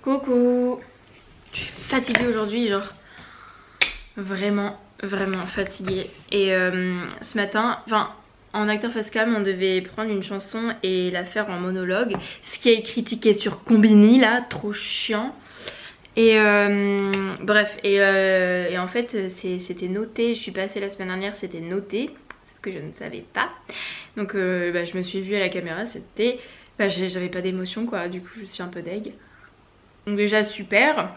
Coucou. Je suis fatiguée aujourd'hui, genre vraiment fatiguée. Et ce matin, enfin en acteur face cam, on devait prendre une chanson et la faire en monologue. Ce qui est critiqué sur Combini là, trop chiant. Et bref, et en fait c'était noté, je suis passée la semaine dernière, c'était noté, sauf que je ne savais pas. Donc je me suis vue à la caméra, c'était... j'avais pas d'émotion quoi, du coup je suis un peu deg. Donc déjà super.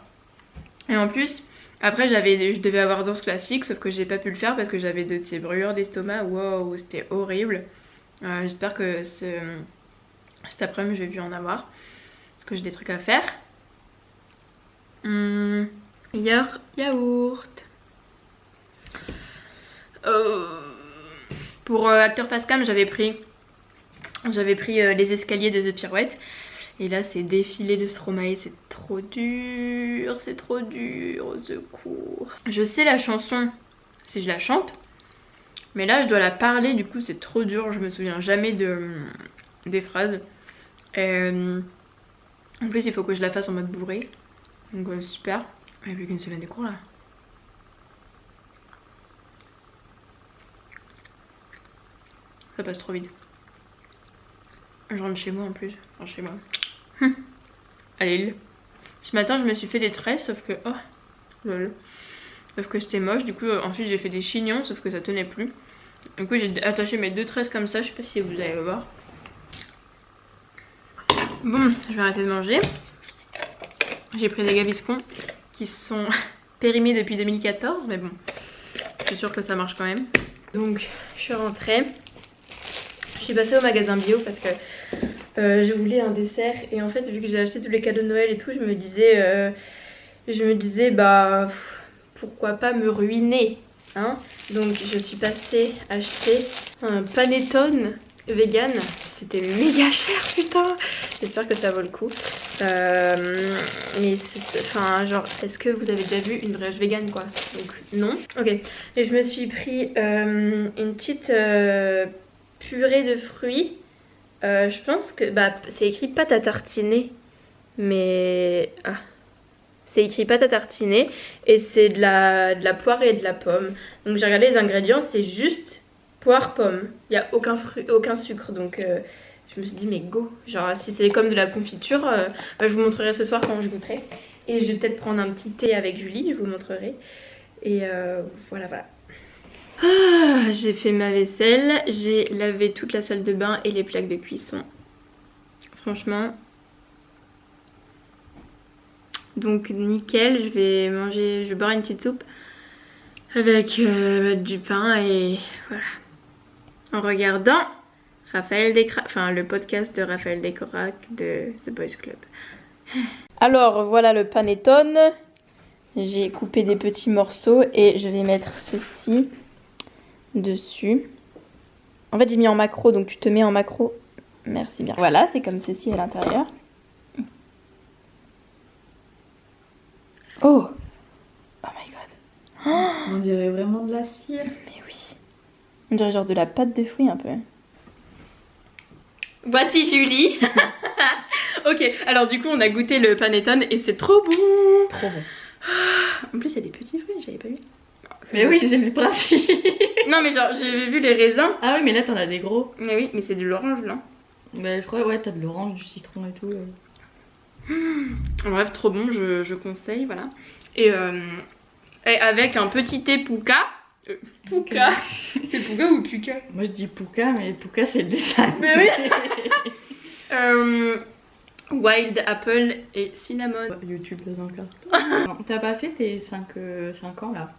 Et en plus, après je devais avoir danse classique, sauf que j'ai pas pu le faire parce que j'avais de ces brûlures d'estomac, wow, c'était horrible. J'espère que cet après-midi je vais plus en avoir, parce que j'ai des trucs à faire. Yaourt. Pour acteur face cam, j'avais pris les escaliers de The Pirouette. Et là c'est défilé de Stromae, c'est trop dur, au secours. Je sais la chanson si je la chante, mais là je dois la parler, du coup c'est trop dur, je me souviens jamais des phrases. En plus il faut que je la fasse en mode bourré. Donc super. Il n'y a plus qu'une semaine de cours là. Ça passe trop vite. Je rentre chez moi en plus. Enfin chez moi. Allez. Ce matin je me suis fait des tresses sauf que... Oh lol. Sauf que c'était moche. Du coup ensuite j'ai fait des chignons sauf que ça tenait plus. Du coup j'ai attaché mes 2 tresses comme ça. Je sais pas si vous allez le voir. Bon, je vais arrêter de manger. J'ai pris des Gaviscon qui sont périmés depuis 2014, mais bon, je suis sûre que ça marche quand même. Donc, je suis rentrée. Je suis passée au magasin bio parce que je voulais un dessert. Et en fait, vu que j'ai acheté tous les cadeaux de Noël et tout, je me disais, bah, pourquoi pas me ruiner, hein. Donc, je suis passée acheter un panettone vegan. C'était méga cher, putain. J'espère que ça vaut le coup. Mais enfin genre, est-ce que vous avez déjà vu une brioche vegan quoi? Donc non. Ok. Et je me suis pris une petite purée de fruits. Je pense que c'est écrit pâte à tartiner, mais c'est écrit pâte à tartiner et c'est de la poire et de la pomme. Donc j'ai regardé les ingrédients, c'est juste poire, pomme. Il n'y a aucun sucre, donc je me suis dit mais go. Genre si c'est comme de la confiture, je vous montrerai ce soir quand je goûterai. Et je vais peut-être prendre un petit thé avec Julie, je vous montrerai. Et voilà. J'ai fait ma vaisselle, j'ai lavé toute la salle de bain et les plaques de cuisson. Franchement. Donc nickel, je vais boire une petite soupe avec du pain et voilà. En regardant le podcast de Raphaël Descorac de The Boys Club. Alors voilà le panettone. J'ai coupé des petits morceaux et je vais mettre ceci dessus. En fait j'ai mis en macro, donc tu te mets en macro. Merci bien. Voilà, c'est comme ceci à l'intérieur. Oh my god. On dirait vraiment de la cire. Mais oui. On dirait genre de la pâte de fruits un peu. Voici Julie. Ok, alors du coup on a goûté le panettone et c'est trop bon. Trop bon. En plus il y a des petits fruits, j'avais pas vu. Mais oui, c'est le principe. Non mais genre j'ai vu les raisins. Ah oui, mais là t'en as des gros. Mais oui, mais c'est de l'orange là. Mais je crois, ouais, t'as de l'orange, du citron et tout. Bref, trop bon, je conseille, voilà. Et avec un petit thé Pouka. Pouka. C'est Pouka ou Puka? Moi je dis Pouka, mais Pouka c'est le dessin. Mais oui. Wild apple et cinnamon. YouTube les encore. Non, t'as pas fait tes 5 ans là?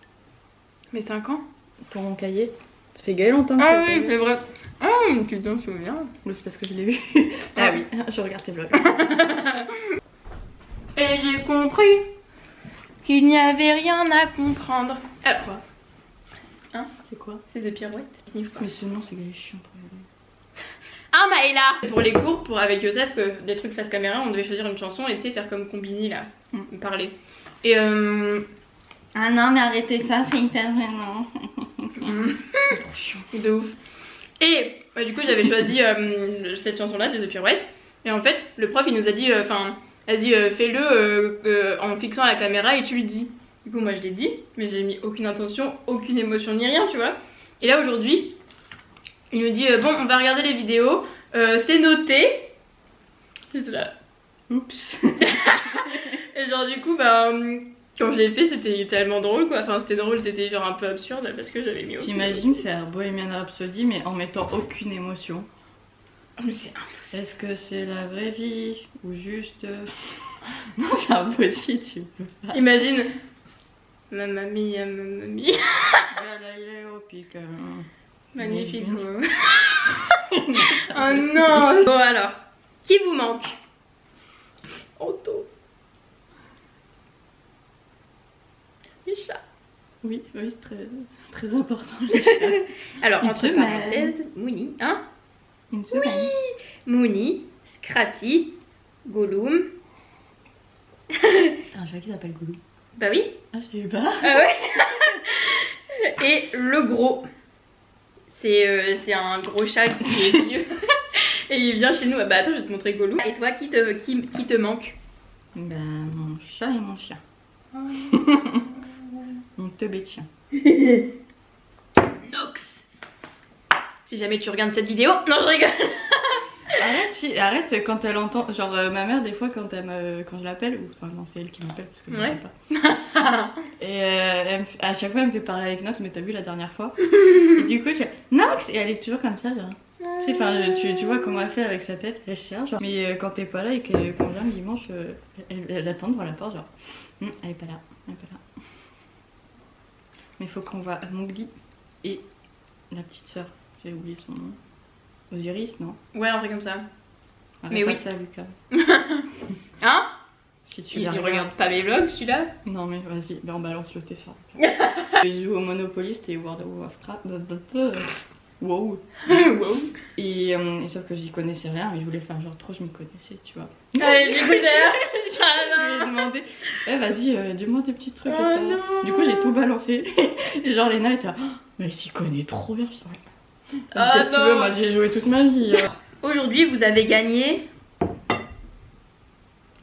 Mais 5 ans? Ton cahier? Ça fait gagne longtemps que Ah oui, c'est vrai. Tu t'en souviens? Oui, c'est parce que je l'ai vu. Ah oui, je regarde tes vlogs. Et j'ai compris qu'il n'y avait rien à comprendre. Alors quoi? Hein? C'est quoi? C'est The Pirouette. Mais ce nom c'est chiant pour regarder. Ah Maëla! Pour les cours, avec Youssef, des trucs face caméra, on devait choisir une chanson et tu sais faire comme Combini là, parler. Et ah non mais arrêtez ça, c'est hyper gênant. C'est trop chiant. De ouf. Et du coup j'avais choisi cette chanson là de The Pirouette. Et en fait le prof il nous a dit, Vas-y, fais-le en fixant la caméra et tu le dis. Du coup, moi je l'ai dit, mais j'ai mis aucune intention, aucune émotion ni rien, tu vois. Et là aujourd'hui, il nous dit bon, on va regarder les vidéos, c'est noté. C'est là. Oups. Et genre, du coup, bah, quand je l'ai fait, c'était tellement drôle quoi. Enfin, c'était drôle, c'était genre un peu absurde parce que j'avais mis aucune. T'imagines faire Bohemian Rhapsody mais en mettant aucune émotion. Oh, mais c'est impossible. Est-ce que c'est la vraie vie ou juste. Non, c'est impossible, tu peux pas. Imagine. Mamma mia, mamma mia. Galileo pique. Magnifique. Oh non. Bon alors, qui vous manque? Otto. Les chats. Oui, oui, c'est très, très important les chats. Alors, Une entre semaine. parenthèses, Mouni, hein? Une semaine. Mouni, Scratty, Gollum. T'as un chat qui s'appelle Goulou. Bah oui. Ah, je savais pas. Ah ouais. Et le gros. C'est un gros chat qui est vieux. Et il vient chez nous. Bah attends, je vais te montrer Gollum. Et toi, qui te manque? Ben, mon chat et mon chien. Mon teubé de chien. Nox. Si jamais tu regardes cette vidéo. Non, je rigole. Arrête quand elle entend. Genre, ma mère, des fois, quand je l'appelle, ou enfin, non, c'est elle qui m'appelle parce que je Ouais. m'appelle pas. Et à chaque fois, elle me fait parler avec Nox, mais t'as vu la dernière fois. Et du coup, je fais Nox. Et elle est toujours comme ça, genre. Tu sais, enfin, tu vois comment elle fait avec sa tête, elle cherche. Genre. Mais quand t'es pas là et qu'on vient le dimanche, elle attend devant la porte, genre. Elle est pas là, elle est pas là. Mais il faut qu'on va à Mowgli et la petite sœur, j'ai oublié son nom. Osiris, non? Ouais, un truc comme ça. Arrête Mais pas oui. ça, Lucas. Hein? Si tu Il la regarde pas mes vlogs, celui-là? Non mais vas-y, ben on balance le sur Lucas. Je joue au Monopoly, c'était World of Warcraft. Wow. Wow. Et sauf que j'y connaissais rien, mais je voulais faire genre trop, je m'y connaissais, tu vois. Allez, j'ai goûté. Je lui ai demandé, vas-y, dis-moi des petits trucs. Oh et non. du coup, j'ai tout balancé. Et genre, Léna était là, oh, mais elle s'y connaît trop bien, je sais. Ah Qu'est-ce que tu veux, moi j'ai joué toute ma vie. Aujourd'hui, vous avez gagné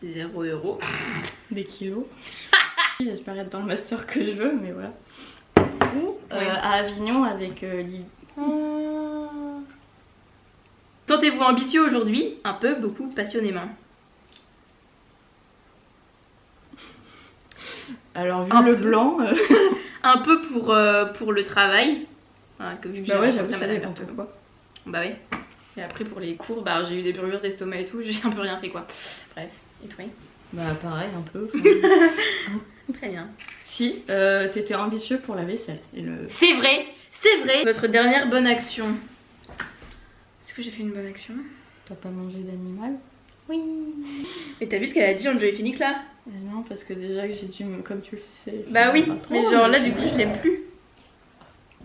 0 €. Des kilos. J'espère être dans le master que je veux, mais voilà. Ou Oui. à Avignon avec Lily. Sentez-vous ambitieux aujourd'hui? Un peu, beaucoup, passionnément. Alors, vu Un le peu. blanc. Un peu pour le travail. Voilà, vu que Bah ouais, j'ai j'avoue, rencontré ça Madame dépend Berthelot. pourquoi. Bah ouais. Et après pour les cours, bah j'ai eu des brûlures d'estomac et tout, j'ai un peu rien fait quoi. Bref, et toi? Bah pareil, un peu. Très bien. Si, t'étais ambitieux pour la vaisselle. Et le... C'est vrai, c'est vrai. Votre dernière bonne action. Est-ce que j'ai fait une bonne action? T'as pas mangé d'animal? Oui. Mais t'as vu ce qu'elle a dit en Joy Phoenix là? Non, parce que déjà que j'ai dû, comme tu le sais. Bah oui, pas trop, mais genre là du coup je l'aime plus.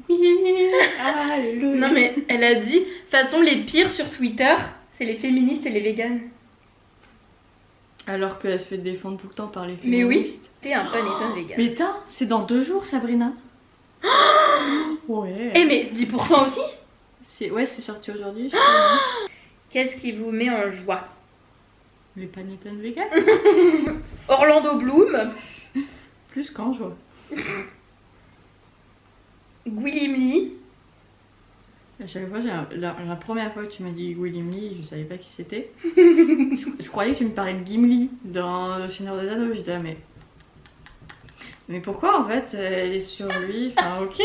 Oui, alléluia. Non mais elle a dit, de toute façon les pires sur Twitter, c'est les féministes et les véganes. Alors qu'elle se fait défendre tout le temps par les Mais féministes. oui, t'es un panettone vegan. Mais tain, c'est dans 2 jours, Sabrina. Ouais. Eh mais 10% aussi? Ouais, c'est sorti aujourd'hui. je crois. Qu'est-ce qui vous met en joie? Les panettone vegan. Orlando Bloom, Plus qu'en joie. William Lee. À chaque fois, la première fois que tu m'as dit William Lee, je savais pas qui c'était. je croyais que tu me parlais de Gimli dans Le Seigneur des Anneaux. Je disais, mais pourquoi en fait elle est sur lui? Enfin, ok,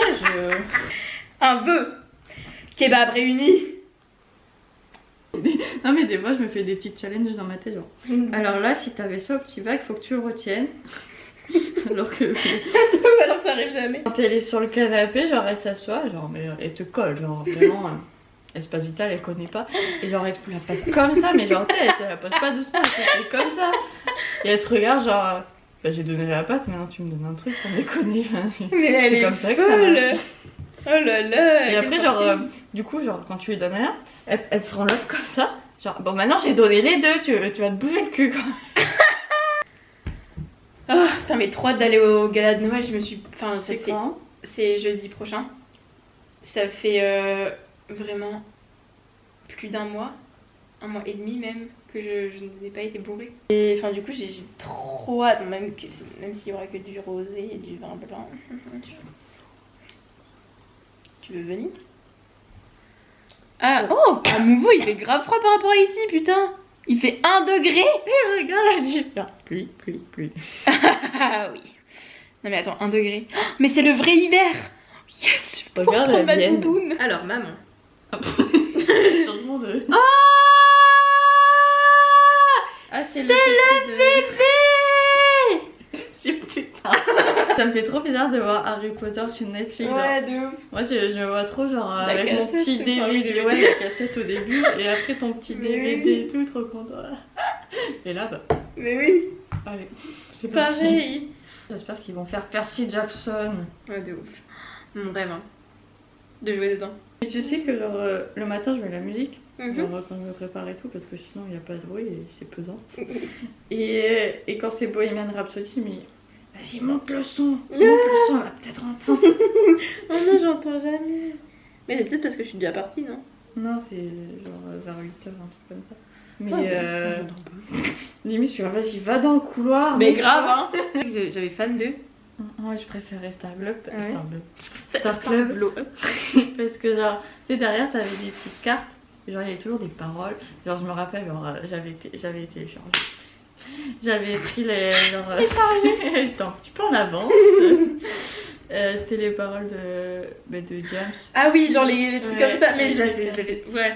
Un vœu. Kebab réuni. Non, mais des fois, je me fais des petits challenges dans ma tête. Genre. Alors là, si t'avais ça au petit bac, faut que tu le retiennes. Alors que. Alors que ça arrive jamais. Quand elle est sur le canapé, genre elle s'assoit, genre mais elle te colle, genre vraiment espace vital elle connaît pas. Et genre elle te fout la patte comme ça, mais genre tu sais, elle te la pose pas doucement, elle te fait comme ça. Et elle te regarde genre bah j'ai donné la patte, maintenant tu me donnes un truc, sans déconner. Mais elle C'est est comme ça que ça folle. marche. Oh là là. Et après genre du coup genre quand tu lui donnes rien, elle prend l'autre comme ça. Genre bon maintenant j'ai donné les deux, tu vas te bouger le cul quoi. Oh putain mais trop hâte d'aller au gala de Noël, je me suis... Enfin ça C'est fait... quand? C'est jeudi prochain. Ça fait vraiment plus d'un mois, 1 mois et demi même, que je n'ai pas été bourrée. Et enfin du coup j'ai trop hâte, même s'il y aura que du rosé et du vin blanc. Tu veux venir? Ah oh, à nouveau il fait grave froid par rapport à ici, putain. Il fait 1 degré. Et regarde la différence. Pluie. Ah oui. Non mais attends, 1 degré. Oh, mais c'est le vrai hiver. Yes, je peux prendre ma doudoune. Alors maman. Sûrement de... Oh, Ah c'est le bébé. Putain. Ça me fait trop bizarre de voir Harry Potter sur Netflix. Ouais, de ouf. Moi je vois trop genre La avec mon cassette, petit c'est DVD, pas ouais la cassette au début et après ton petit Mais DVD oui. et tout, trop content. Et là bah, Mais oui. allez, c'est parti. Pareil. J'espère qu'ils vont faire Percy Jackson. Ouais, de ouf. Mon rêve, hein. De jouer dedans. Et tu sais que genre le matin je mets la musique, Mhm. genre quand je me prépare et tout parce que sinon il n'y a pas de bruit et c'est pesant. Et quand c'est Bohemian Rhapsody, je me dis vas-y monte le son, on va peut-être entendre. Oh non, j'entends jamais. Mais c'est peut-être parce que je suis déjà partie, non? Non, c'est genre vers 8h, un truc comme ça. Mais Ouais, limite, je suis là, vas-y, va dans le couloir. mais grave, hein. J'avais fan de Ouais, je préférais Star Club. Ah ouais. Star Club. Parce que genre, tu sais, derrière, t'avais des petites cartes. Et genre, il y avait toujours des paroles. Genre, je me rappelle, genre, j'avais téléchargé. J'avais pris les. Genre, j'étais un petit peu en avance. C'était les paroles de James. Ah oui, genre les trucs Ouais. comme ça. Mais j'avais. Ouais.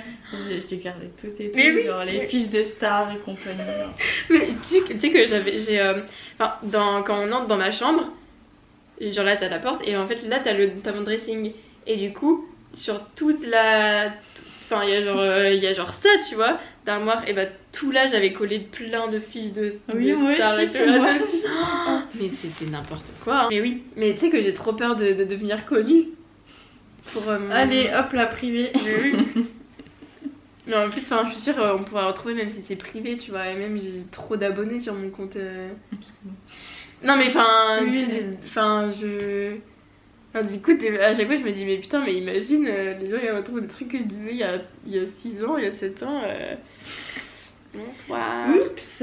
J'ai gardé tout et tout. Mais oui. Genre, les fiches de stars et compagnie. Genre. Mais tu sais que quand on entre dans ma chambre, genre là t'as la porte et en fait là t'as mon dressing. Et du coup, sur toute la. Enfin, il y a genre ça, tu vois, d'armoire. Et bah tout là, j'avais collé plein de fiches de moi stars aussi, et tout. tu vois. Oh, mais c'était n'importe quoi. Hein. Mais oui, mais tu sais que j'ai trop peur de devenir connue. Pour, Allez, hop, la privée. Mais oui. Mais en plus, je suis sûre on pourra retrouver même si c'est privé, tu vois. Et même j'ai trop d'abonnés sur mon compte. Non mais enfin, Oui, du coup, à chaque fois je me dis mais putain, mais imagine, les gens ils retrouvent des trucs que je disais il y a 6 ans, il y a 7 ans. Bonsoir. Oups.